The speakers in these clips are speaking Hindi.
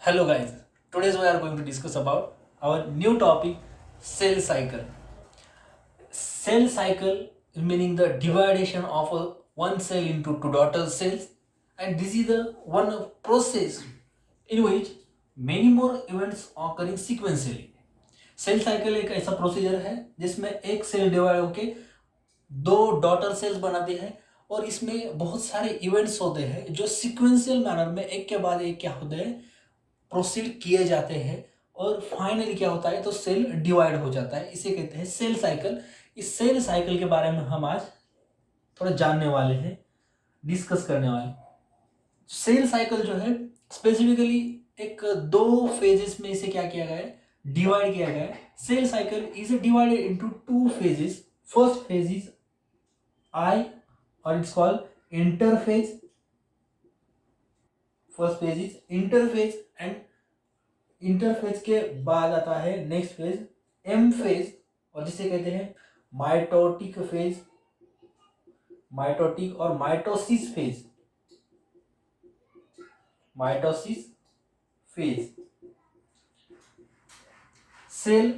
Hello guys, today we are going to discuss about our new topic cell cycle. Cell cycle meaning the division of one cell into two daughter cells, and this is the one process in which many more events occurring sequentially. Cell cycle एक ऐसा प्रोसीजर है जिसमें एक सेल डिवाइड होके दो डॉटर सेल्स बनाते हैं और इसमें बहुत सारे इवेंट्स होते हैं जो सीक्वेंशियल मैनर में एक के बाद एक क्या होते हैं प्रोसीड किए जाते हैं और फाइनली क्या होता है तो सेल डिवाइड हो जाता है। इसे कहते हैं सेल साइकिल। इस सेल साइकिल के बारे में हम आज थोड़ा जानने वाले हैं, डिस्कस करने वाले। सेल साइकिल जो है स्पेसिफिकली एक दो फेजेस में इसे क्या किया गया है, डिवाइड किया गया है। Cell cycle is divided into two phases. First phase is I और it's called interphase. First phase is interphase and interphase के बाद आता है नेक्स्ट फेज एम फेज, और जिसे कहते हैं माइटोटिक फेज, माइटोटिक और mitosis phase. Mitosis phase. Cell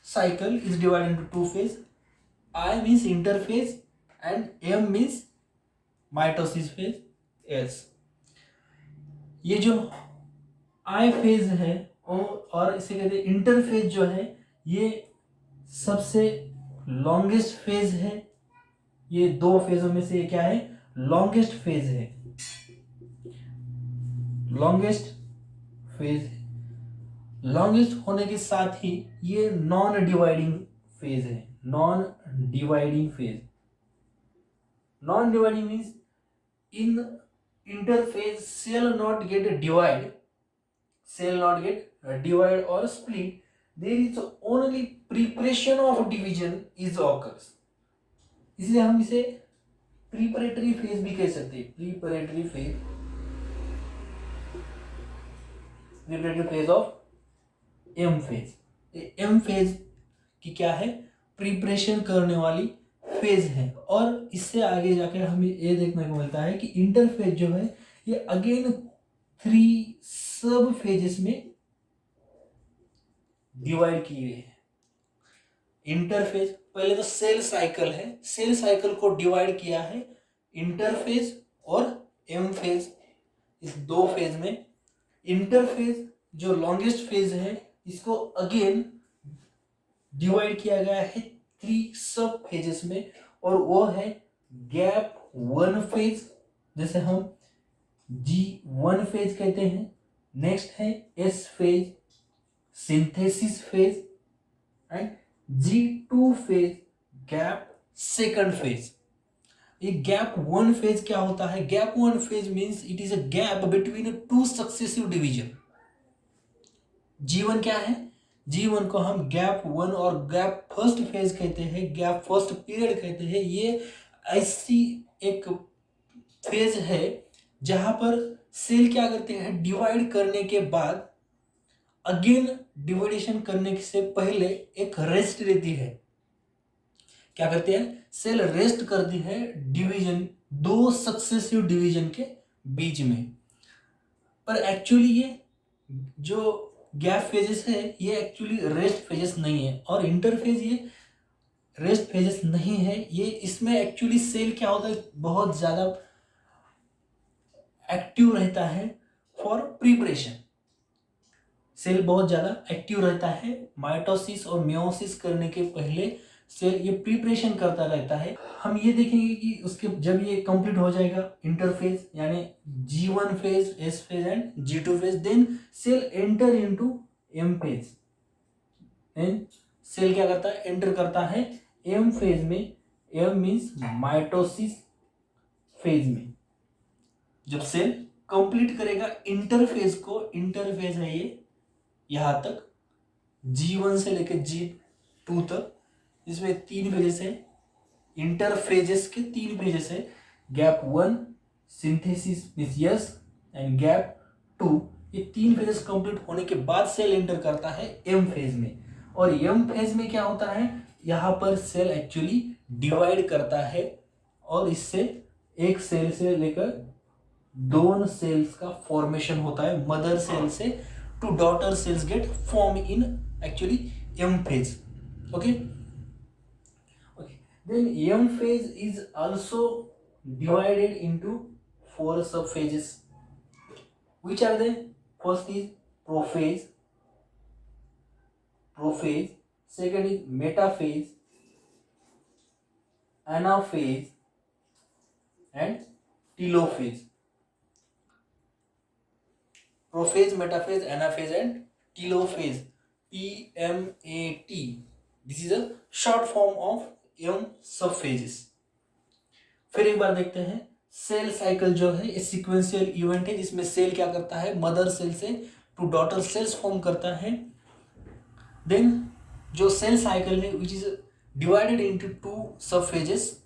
cycle is divided into two phase. I means interphase and M means mitosis phase. Yes. ये जो I phase है और इसे कहते हैं इंटरफेज जो है ये सबसे लॉन्गेस्ट फेज है। ये दो फेजों में से क्या है, लॉन्गेस्ट फेज है, लॉन्गेस्ट फेज है। लॉन्गेस्ट होने के साथ ही ये नॉन डिवाइडिंग फेज है। Non dividing phase, non dividing means in interphase cell not get divide, cell not get divide और split, there is only preparation of division is occurs. इसलिए हम इसे प्रिपरेटरी फेज भी कह सकते हैं। Preparatory phase, preparatory phase of M phase. M phase की क्या है, प्रिपरेशन करने वाली फेज है। और इससे आगे जाकर हमें ये देखने को मिलता है कि इंटरफेज जो है ये अगेन थ्री सब फेजेस में डिवाइड किए गए हैं। इंटरफेज पहले तो सेल साइकिल है, सेल साइकिल को डिवाइड किया है इंटरफेज और एम फेज, इस दो फेज में। इंटरफेज जो लॉन्गेस्ट फेज है इसको अगेन डिवाइड किया गया है थ्री सब फेजेस में, और वो है गैप वन फेज, जैसे हम G1 फेज कहते हैं। नेक्स्ट है S phase, synthesis phase, and G2 phase, gap second phase. ये गैप वन फेज क्या होता है, gap one phase means it is a gap between two successive division. G1 क्या है, G1 को हम गैप वन और गैप फर्स्ट फेज कहते हैं, गैप फर्स्ट पीरियड कहते हैं। ये ऐसी एक फेज है जहां पर सेल क्या करते हैं, डिवाइड करने के बाद अगेन डिवाइडेशन करने से पहले एक रेस्ट लेती है। क्या करते हैं, सेल रेस्ट करती है डिवीजन, दो सक्सेसिव डिवीजन के बीच में। पर एक्चुअली ये जो गैप फेजेस है ये एक्चुअली रेस्ट फेजेस नहीं है, और इंटरफेज ये रेस्ट फेजेस नहीं है। ये इसमें एक्चुअली सेल क्या होता है, बहुत ज्यादा एक्टिव रहता है फॉर प्रिपरेशन। सेल बहुत ज्यादा एक्टिव रहता है माइटोसिस और मियोसिस करने के पहले। सेल ये प्रिपरेशन करता रहता है। हम ये देखेंगे कि उसके जब ये कंप्लीट हो जाएगा इंटरफेज यानी G1 phase, S phase and G2 phase, then cell enter into M phase. Cell क्या करता है, एंटर करता है M फेज में। M मींस माइटोसिस फेज में। जब सेल कंप्लीट करेगा इंटरफेज को, इंटरफेज है ये यहां तक G1 से लेकर G2 तक, इसमें तीन फेजेस है। इंटरफेजेस के तीन फेजेस है, gap one, synthesis means S, and gap two. ये तीन फेजेस कंप्लीट होने के बाद सेल एंटर करता है एम फेज में। और एम फेज में क्या होता है, यहां पर सेल एक्चुअली डिवाइड करता है और इससे एक सेल से लेकर दोनों सेल्स का फॉर्मेशन होता है। मदर सेल से two daughter cells get formed in actually M phase. Okay. Then M phase is also divided into 4 subphases. Which are they? First is prophase. Second is metaphase, anaphase, and telophase. Prophase, metaphase, anaphase, and telophase. PMAT. This is a short form of M subphases. फिर एक बार देखते हैं सेल साइकिल जो है ये सीक्वेंशियल इवेंट है जिसमें सेल क्या करता है, मदर सेल से टू डॉटर सेल्स फॉर्म करता है. देन जो सेल साइकिल है विच इज डिवाइडेड इनटू 2 सब फेजेस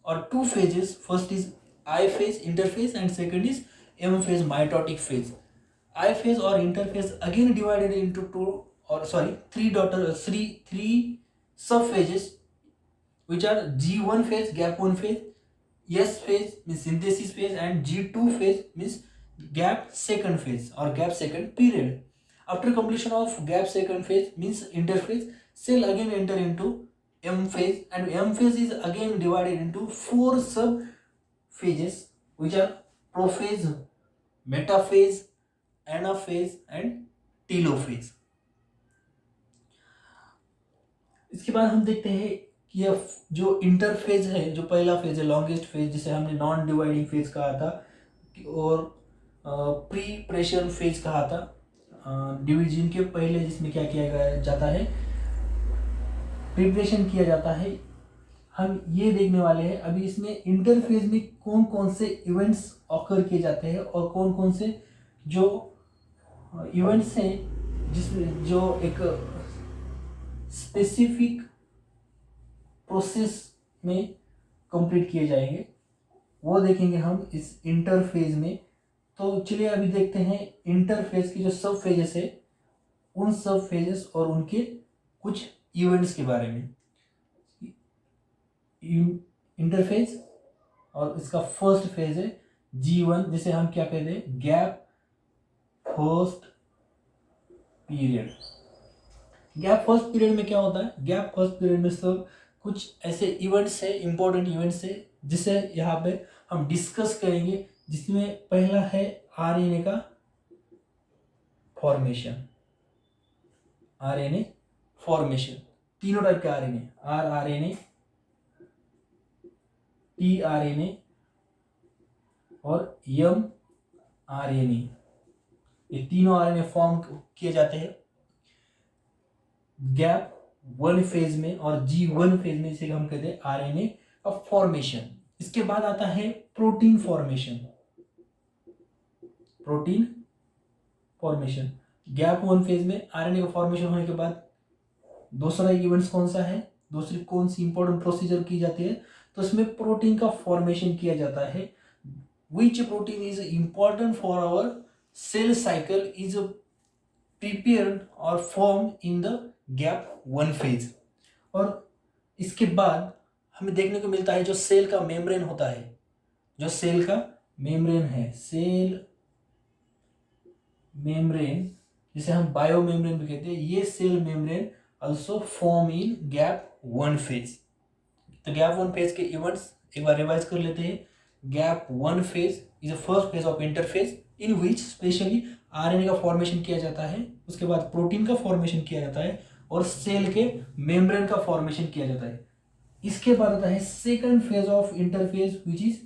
और 2 phases. First is I phase interphase and second is M phase mitotic phase. I phase or interphase again divided into 3 subphases which are G1 phase, gap 1 phase, S phase means synthesis phase, and G2 phase means gap second phase or gap second period. After completion of gap second phase means interphase, cell again enter into M phase, and M phase is again divided into 4 subphases which are prophase, metaphase, anaphase and telophase. इसके बाद हम देखते हैं कि यह जो इंटरफेज है, जो पहला फेज है लॉन्गेस्ट फेज जिसे हमने नॉन डिवाइडिंग फेज कहा था और प्री प्रेशन फेज कहा था, डिवीजन के पहले, जिसमें क्या किया जाता है, प्रिपरेशन किया जाता है. हम ये देखने वाले हैं अभी इसमें इंटरफेज में कौन कौन से इवेंट्स ऑकर किए जाते हैं और कौन कौन से जो इवेंट्स हैं जिसमें जो एक स्पेसिफिक प्रोसेस में कंप्लीट किए जाएंगे वो देखेंगे हम इस इंटरफेज में. तो चलिए अभी देखते हैं इंटरफेज की जो सब फेजेस है उन सब फेजेस और उनके कुछ इवेंट्स के बारे में. इंटरफेज और इसका फर्स्ट फेज है G1 जिसे हम क्या कहते हैं, gap first period. Gap first period में क्या होता है, गैप फर्स्ट पीरियड में सब कुछ ऐसे इवेंट्स है, इंपॉर्टेंट इवेंट्स है जिसे यहाँ पे हम डिस्कस करेंगे. जिसमें पहला है आरएनए का फॉर्मेशन. आरएनए फॉर्मेशन, तीनों टाइप के आरएनए, आरआरएनए, टीआरएनए और एमआरएनए, ये तीनों आरएनए फॉर्म किए जाते हैं गैप 1 फेज में और G1 फेज में, जिसे हम कहते हैं आरएनए का फॉर्मेशन. इसके बाद आता है protein formation. Protein formation gap 1 phase में आरएनए का फॉर्मेशन होने के बाद दूसरा इवेंट्स कौन सा है, दूसरी कौन सी इंपॉर्टेंट प्रोसीजर की जाती है, तो इसमें प्रोटीन का फॉर्मेशन किया जाता है. Which protein is important for our cell cycle is prepared or formed in the gap 1 phase. और इसके बाद हमें देखने को मिलता है जो सेल का मेम्ब्रेन होता है, जो सेल का मेम्ब्रेन है, सेल मेम्ब्रेन जिसे हम बायो मेम्ब्रेन भी कहते हैं, ये cell membrane also form in gap 1 phase. तो गैप 1 फेज के इवेंट्स एक बार रिवाइज कर लेते हैं. Gap 1 phase is the first phase of interphase in which specially RNA का फॉर्मेशन किया जाता है. उसके बाद प्रोटीन का फॉर्मेशन किया जाता है और सेल के मेम्ब्रेन का फॉर्मेशन किया जाता है. इसके बाद आता है second phase of interphase which is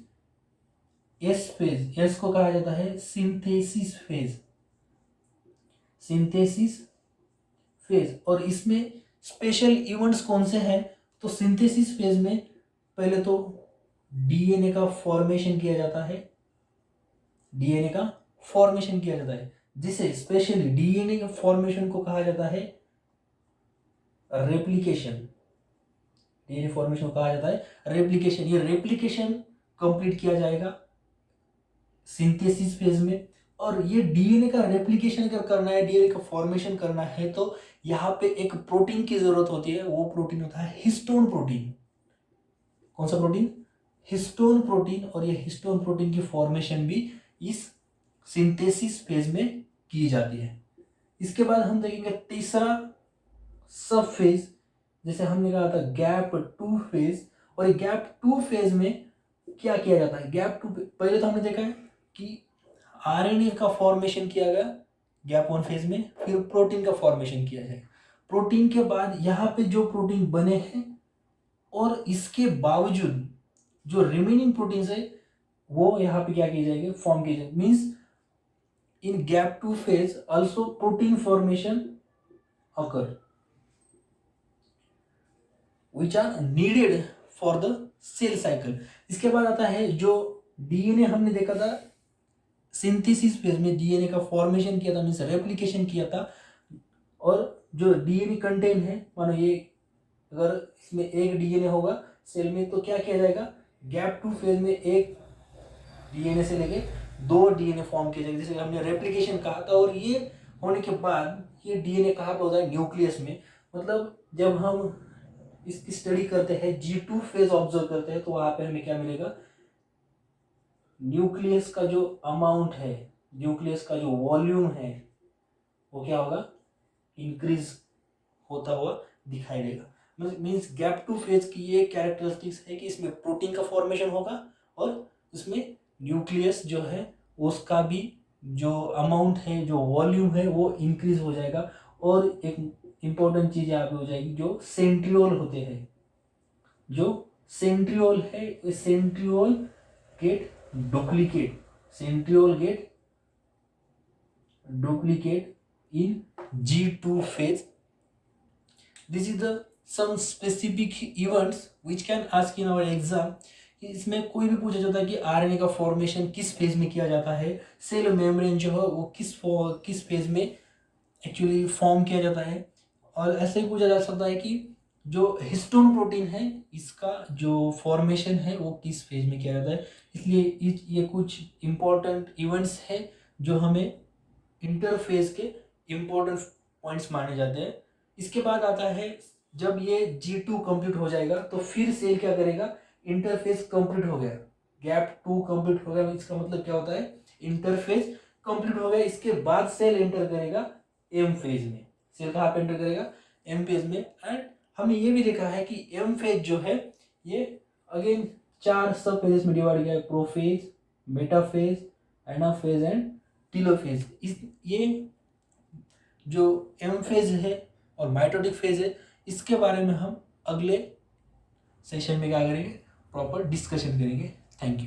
S phase. S को कहा जाता है सिंथेसिस फेज. सिंथेसिस फेज, और इसमें स्पेशल इवेंट्स कौन से हैं, तो सिंथेसिस फेज में पहले तो डीएनए का फॉर्मेशन किया जाता है. डीएनए का फॉर्मेशन किया जाता है जिसे स्पेशली डीएनए के फॉर्मेशन को कहा जाता है रेप्लिकेशन. डीएनए फॉर्मेशन को कहा जाता है रेप्लिकेशन. ये रेप्लिकेशन कंप्लीट किया जाएगा सिंथेसिस फेज में. और ये डीएनए का रेप्लिकेशन अगर करना है, डीएनए का फॉर्मेशन करना है, तो यहाँ पे एक प्रोटीन की जरूरत होती है. वो प्रोटीन होता है हिस्टोन प्रोटीन. कौन सा प्रोटीन, हिस्टोन प्रोटीन. और ये हिस्टोन प्रोटीन की फॉर्मेशन भी इस सिंथेसिस फेज में की जाती है. इसके बाद हम देखेंगे तीसरा सब फेज, जैसे हमने कहा था गैप टू फेज। और ये गैप टू फेज में क्या किया जाता है? गैप टू, पहले तो हमने देखा है कि आरएनए का फॉर्मेशन किया गया गैप वन फेज में, फिर प्रोटीन का फॉर्मेशन किया जाए। प्रोटीन के बाद यहाँ पे जो प्रोटीन बने हैं और इसके बावजूद जो रिमेनिंग प्रोटीन्स है वो यहाँ पे क्या किए जाएंगे? फॉर्म किए जाएंगे। Means in gap two phase also protein formation occur which are needed for the cell cycle। इसके बाद आता है जो डीएनए हमने देखा था सिंथेसिस फेज में, डीएनए का फॉर्मेशन किया था, मीन्स रेप्लिकेशन किया था। और जो डीएनए कंटेन है, मानो ये अगर इसमें एक डीएनए होगा सेल में तो क्या किया जाएगा? गैप टू फेज में एक डीएनए से लेके दो डीएनए फॉर्म किए जाएंगे, जैसे हमने रेप्लिकेशन कहा था। और ये होने के बाद ये डीएनए कहाँ पे होता है? न्यूक्लियस में। मतलब जब हम इसकी स्टडी करते हैं, G2 फेज ऑब्जर्व करते हैं, तो वहाँ पे हमें क्या मिलेगा? न्यूक्लियस का जो अमाउंट है, न्यूक्लियस का जो वॉल्यूम है वो क्या होगा? इंक्रीज होता हुआ दिखाई देगा। मीन्स गैप टू फेज की ये कैरेक्टरिस्टिक्स है कि इसमें प्रोटीन का फॉर्मेशन होगा और उसमें न्यूक्लियस जो है उसका भी जो अमाउंट है, जो वॉल्यूम है वो इंक्रीज हो जाएगा। और एक इम्पोर्टेंट चीज यहाँ पे हो जाएगी, जो सेंट्रियोल होते हैं, जो सेंट्रियोल है, centriole get duplicate, centriole get duplicate in G2 phase। This is the some specific events which can ask in our exam। इसमें कोई भी पूछा जाता है कि आरएनए का फॉर्मेशन किस फेज में किया जाता है, सेल मेम्ब्रेन जो है वो किस फेज में एक्चुअली फॉर्म किया जाता है। और ऐसे ही पूछा जा सकता है कि जो हिस्टोन प्रोटीन है इसका जो फॉर्मेशन है वो किस फेज में किया जाता है। इसलिए ये कुछ इम्पोर्टेंट इवेंट्स है जो हमें इंटरफेज के इम्पोर्टेंट पॉइंट्स माने जाते हैं। इसके बाद आता है जब ये G2 कंप्लीट हो जाएगा तो फिर सेल क्या करेगा? इंटरफेज कंप्लीट हो गया, गैप 2 कंप्लीट हो गया, इसका मतलब क्या होता है? इंटरफेज कंप्लीट हो गया। इसके बाद सेल एंटर करेगा एम फेज में। सेल कहाँ पे एंटर करेगा? एम फेज में। एंड हमने ये भी देखा है कि एम फेज जो है ये अगेन 4 सब फेजेस में डिवाइड किया है, prophase, metaphase, anaphase and telophase. ये जो एम फेज है और माइटोटिक फेज है इसके बारे में हम अगले सेशन में क्या करेंगे? प्रॉपर डिस्कशन करेंगे। Thank you.